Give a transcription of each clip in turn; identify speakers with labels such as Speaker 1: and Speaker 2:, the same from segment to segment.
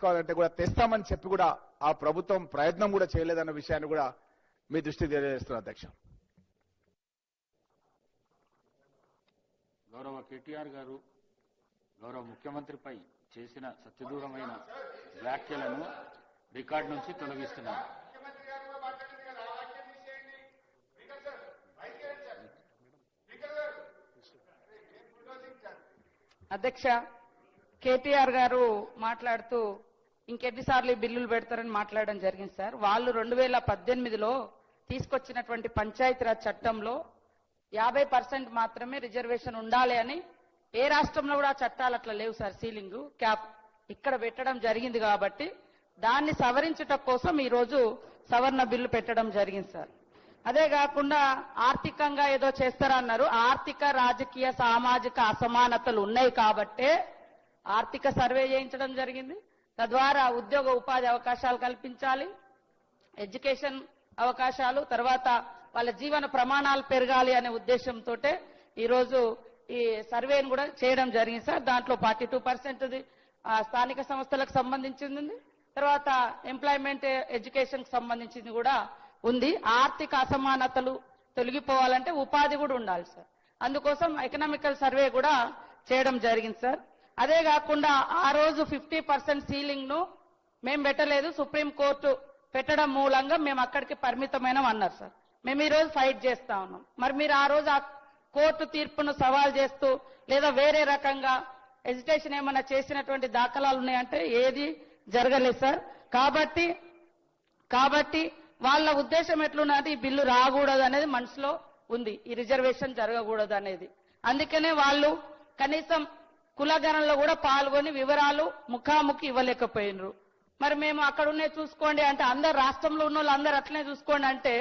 Speaker 1: తీసుకోవాలంటే కూడా తెస్తామని చెప్పి కూడా ఆ ప్రభుత్వం ప్రయత్నం కూడా చేయలేదన్న విషయాన్ని కూడా మీ దృష్టికి తెలియజేస్తున్నారు అధ్యక్ష.
Speaker 2: గౌరవ కేటీఆర్ గారు గౌరవ ముఖ్యమంత్రిపై చేసిన సత్యదూరమైన వ్యాఖ్యలను రికార్డు నుంచి తొలగిస్తున్నారు.
Speaker 3: అధ్యక్ష, కేటీఆర్ గారు మాట్లాడుతూ ఇంకెన్నిసార్లు బిల్లులు పెడతారని మాట్లాడడం జరిగింది సార్. వాళ్ళు 2018లో తీసుకొచ్చినటువంటి పంచాయతీరాజ్ చట్టంలో 50% మాత్రమే రిజర్వేషన్ ఉండాలి అని, ఏ రాష్ట్రంలో కూడా చట్టాలు అట్లా లేవు సార్. సీలింగ్ క్యాప్ ఇక్కడ పెట్టడం జరిగింది కాబట్టి దాన్ని సవరించుట కోసం ఈ రోజు సవరణ బిల్లు పెట్టడం జరిగింది సార్. అదే కాకుండా ఆర్థికంగా ఏదో చేస్తారన్నారు. ఆర్థిక, రాజకీయ, సామాజిక అసమానతలు ఉన్నాయి కాబట్టే ఆర్థిక సర్వే చేయించడం జరిగింది. తద్వారా ఉద్యోగ ఉపాధి అవకాశాలు కల్పించాలి, ఎడ్యుకేషన్ అవకాశాలు, తర్వాత వాళ్ళ జీవన ప్రమాణాలు పెరగాలి అనే ఉద్దేశంతో ఈరోజు ఈ సర్వేను కూడా చేయడం జరిగింది సార్. దాంట్లో 42% స్థానిక సంస్థలకు సంబంధించింది, తర్వాత ఎంప్లాయ్మెంట్ ఎడ్యుకేషన్ కి సంబంధించింది కూడా ఉంది. ఆర్థిక అసమానతలు తొలగిపోవాలంటే ఉపాధి కూడా ఉండాలి సార్. అందుకోసం ఎకనామికల్ సర్వే కూడా చేయడం జరిగింది సార్. అదే కాకుండా ఆ రోజు 50% సీలింగ్ ను మేము పెట్టలేదు, సుప్రీంకోర్టు పెట్టడం మూలంగా మేము అక్కడికి పరిమితమైనం అన్నారు సార్. మేము ఈ రోజు ఫైట్ చేస్తా ఉన్నాం. మరి మీరు ఆ రోజు ఆ కోర్టు తీర్పును సవాల్ చేస్తూ లేదా వేరే రకంగా ఎజిటేషన్ ఏమైనా చేసినటువంటి దాఖలాలు ఉన్నాయంటే ఏది జరగలేదు సార్. కాబట్టి వాళ్ళ ఉద్దేశం ఎట్లున్నది, ఈ బిల్లు రాకూడదు అనేది మనసులో ఉంది, ఈ రిజర్వేషన్ జరగకూడదు అనేది. అందుకనే వాళ్ళు కనీసం కులగణనలో కూడా పాల్గొని వివరాలు ముఖాముఖి ఇవ్వలేకపోయినరు. మరి మేము అక్కడ ఉన్నే చూసుకోండి అంటే అందరు రాష్ట్రంలో ఉన్న వాళ్ళు అందరు అట్లనే చూసుకోండి అంటే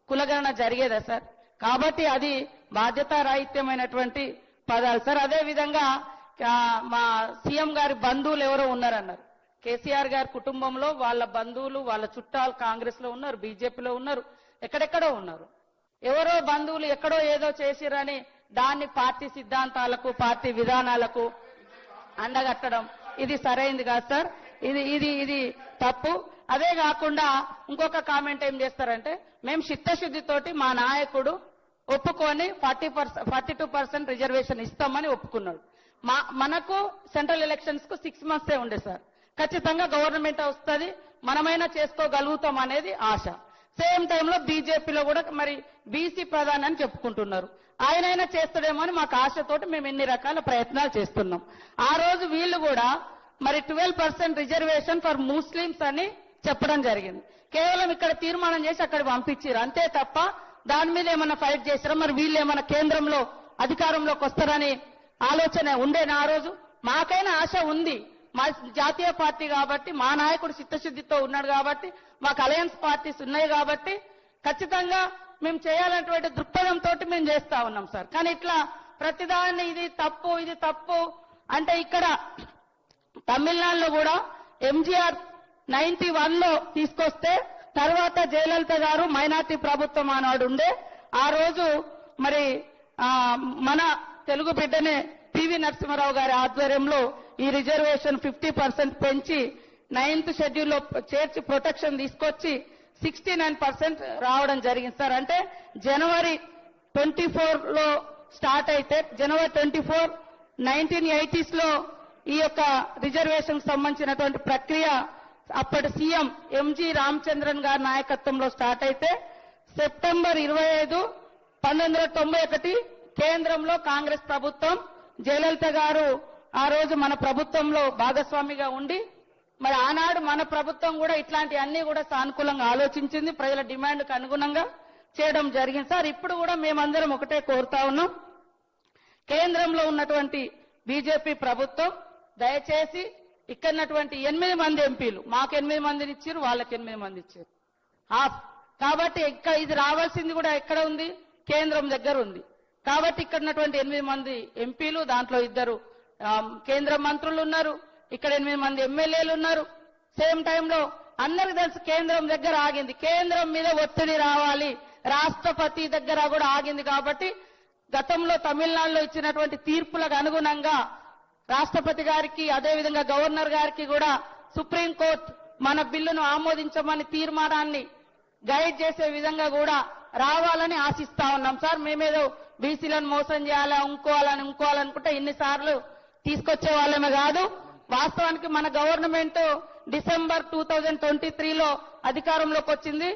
Speaker 3: కులగణన జరిగేదా సార్? కాబట్టి అది బాధ్యతారాహిత్యమైనటువంటి పదాలు సార్. అదే విధంగా మా సీఎం గారి బంధువులు ఎవరో ఉన్నారన్నారు. కేసీఆర్ గారి కుటుంబంలో వాళ్ళ బంధువులు, వాళ్ళ చుట్టాలు కాంగ్రెస్ లో ఉన్నారు, బీజేపీలో ఉన్నారు, ఎక్కడెక్కడో ఉన్నారు. ఎవరో బంధువులు ఎక్కడో ఏదో చేసిరని దాన్ని పార్టీ సిద్ధాంతాలకు, పార్టీ విధానాలకు అండగట్టడం ఇది సరైంది కాదు సార్. ఇది తప్పు. అదే కాకుండా ఇంకొక కామెంట్ ఏం చేస్తారంటే, మేము చిత్తశుద్ధితోటి మా నాయకుడు ఒప్పుకొని 42% రిజర్వేషన్ ఇస్తామని ఒప్పుకున్నాడు. మనకు సెంట్రల్ ఎలక్షన్స్ కు 6 months ఉండే సార్. ఖచ్చితంగా గవర్నమెంట్ వస్తుంది, మనమైనా చేసుకోగలుగుతాం అనేది ఆశ. సేమ్ టైంలో బీజేపీలో కూడా మరి బీసీ ప్రధాని అని చెప్పుకుంటున్నారు. ఆయనైనా చేస్తాడేమో అని మాకు ఆశతోటి మేము ఎన్ని రకాల ప్రయత్నాలు చేస్తున్నాం. ఆ రోజు వీళ్ళు కూడా మరి 12% రిజర్వేషన్ ఫర్ ముస్లిమ్స్ అని చెప్పడం జరిగింది. కేవలం ఇక్కడ తీర్మానం చేసి అక్కడ పంపించారు అంతే తప్ప దాని మీద ఏమైనా ఫైట్ చేస్తారా? మరి వీళ్ళు ఏమైనా కేంద్రంలో అధికారంలోకి వస్తారని ఆలోచన ఉండేనా ఆ రోజు? మాకైనా ఆశ ఉంది. మా జాతీయ పార్టీ కాబట్టి, మా నాయకుడు చిత్తశుద్ధితో ఉన్నాడు కాబట్టి, మాకు అలయన్స్ పార్టీస్ ఉన్నాయి కాబట్టి ఖచ్చితంగా మేము చేయాలనేటువంటి దృక్పథంతో మేము చేస్తా ఉన్నాం సార్. కానీ ఇట్లా ప్రతిదాన్ని ఇది తప్పు అంటే ఇక్కడ తమిళనాడులో కూడా ఎంజీఆర్ 91లో తీసుకొస్తే తర్వాత జయలలిత గారు మైనార్టీ ప్రభుత్వం ఆనాడు ఉండే ఆ రోజు మరి మన తెలుగు బిడ్డనే పివి నరసింహారావు గారి ఆధ్వర్యంలో ఈ రిజర్వేషన్ 50% పెంచి 9th షెడ్యూల్లో చేర్చి ప్రొటెక్షన్ తీసుకొచ్చి 69% రావడం జరిగింది సార్. అంటే జనవరి 24లో స్టార్ట్ అయితే జనవరి 24 1980s లో ఈ యొక్క రిజర్వేషన్ సంబంధించినటువంటి ప్రక్రియ అప్పటి సీఎం ఎంజి రామచంద్రన్ గారి నాయకత్వంలో స్టార్ట్ అయితే సెప్టెంబర్ 25 1991 కేంద్రంలో కాంగ్రెస్ ప్రభుత్వం, జయలలిత గారు ఆ రోజు మన ప్రభుత్వంలో భాగస్వామిగా ఉండి మరి ఆనాడు మన ప్రభుత్వం కూడా ఇట్లాంటి అన్ని కూడా సానుకూలంగా ఆలోచించింది, ప్రజల డిమాండ్కు అనుగుణంగా చేయడం జరిగింది సార్. ఇప్పుడు కూడా మేమందరం ఒకటే కోరుతా ఉన్నాం, కేంద్రంలో ఉన్నటువంటి బీజేపీ ప్రభుత్వం దయచేసి ఇక్కడ ఉన్నటువంటి 8 మంది ఎంపీలు, మాకు 8 మందిని ఇచ్చారు, వాళ్ళకి 8 మంది ఇచ్చారు కాబట్టి ఇక్కడ ఇది రావాల్సింది కూడా ఎక్కడ ఉంది? కేంద్రం దగ్గర ఉంది. కాబట్టి ఇక్కడ ఉన్నటువంటి 8 మంది ఎంపీలు, దాంట్లో 2 కేంద్ర మంత్రులు ఉన్నారు, ఇక్కడ 8 మంది ఎమ్మెల్యేలు ఉన్నారు. సేమ్ టైంలో అందరికి తెలుసు కేంద్రం దగ్గర ఆగింది, కేంద్రం మీద ఒత్తిడి రావాలి, రాష్ట్రపతి దగ్గర కూడా ఆగింది. కాబట్టి గతంలో తమిళనాడులో ఇచ్చినటువంటి తీర్పులకు అనుగుణంగా రాష్ట్రపతి గారికి అదేవిధంగా గవర్నర్ గారికి కూడా సుప్రీంకోర్టు మన బిల్లును ఆమోదించమని తీర్మానాన్ని గైడ్ చేసే విధంగా కూడా రావాలని ఆశిస్తా ఉన్నాం సార్. మేమేదో బీసీలను మోసం చేయాలా ఇంకోవాలనుకుంటే ఇన్నిసార్లు తీసుకొచ్చే వాళ్ళమే కాదు. వాస్తవానికి మన గవర్నమెంట్ డిసెంబర్ 2023లో అధికారంలోకి వచ్చింది.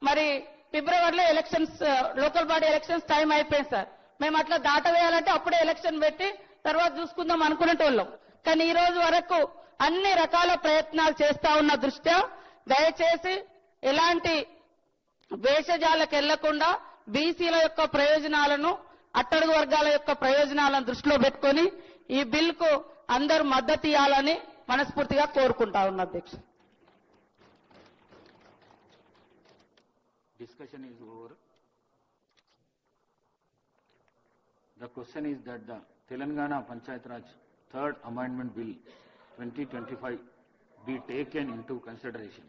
Speaker 3: మరి ఫిబ్రవరిలో elections, local body elections time అయిపోయింది సార్. మేము అట్లా దాటవేయాలంటే అప్పుడే ఎలక్షన్ పెట్టి తర్వాత చూసుకుందాం అనుకునేటోళ్ళం. కానీ ఈ రోజు వరకు అన్ని రకాల ప్రయత్నాలు చేస్తా ఉన్న దృష్ట్యా దయచేసి ఎలాంటి వేషజాలకు వెళ్లకుండా బీసీల యొక్క ప్రయోజనాలను, అట్టడుగు వర్గాల యొక్క ప్రయోజనాలను దృష్టిలో పెట్టుకొని ఈ బిల్కు అందరూ మద్దతు ఇవ్వాలని మనస్ఫూర్తిగా కోరుకుంటా ఉన్నా అధ్యక్ష.
Speaker 2: Discussion is over. The question is that the Telangana Panchayat Raj Third Amendment Bill 2025 be taken into consideration.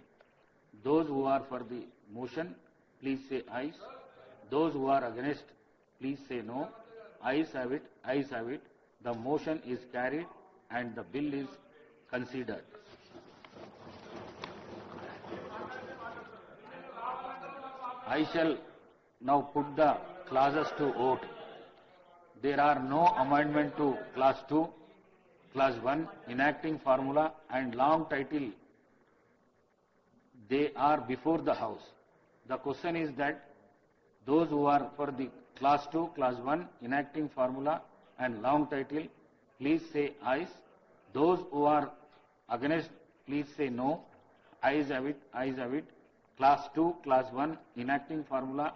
Speaker 2: Those who are for the motion, please say ayes. Those who are against, please say no. Ayes have it, ayes have it. The motion is carried and the bill is considered. I shall now put the clauses to vote. There are no amendment to clause 2, clause 1, enacting formula and long title. They are before the House. The question is that those who are for the clause 2, clause 1, enacting formula and long title, please say ayes. Those who are against, please say no. Ayes have it, ayes have it. Class 2, Class 1, enacting formula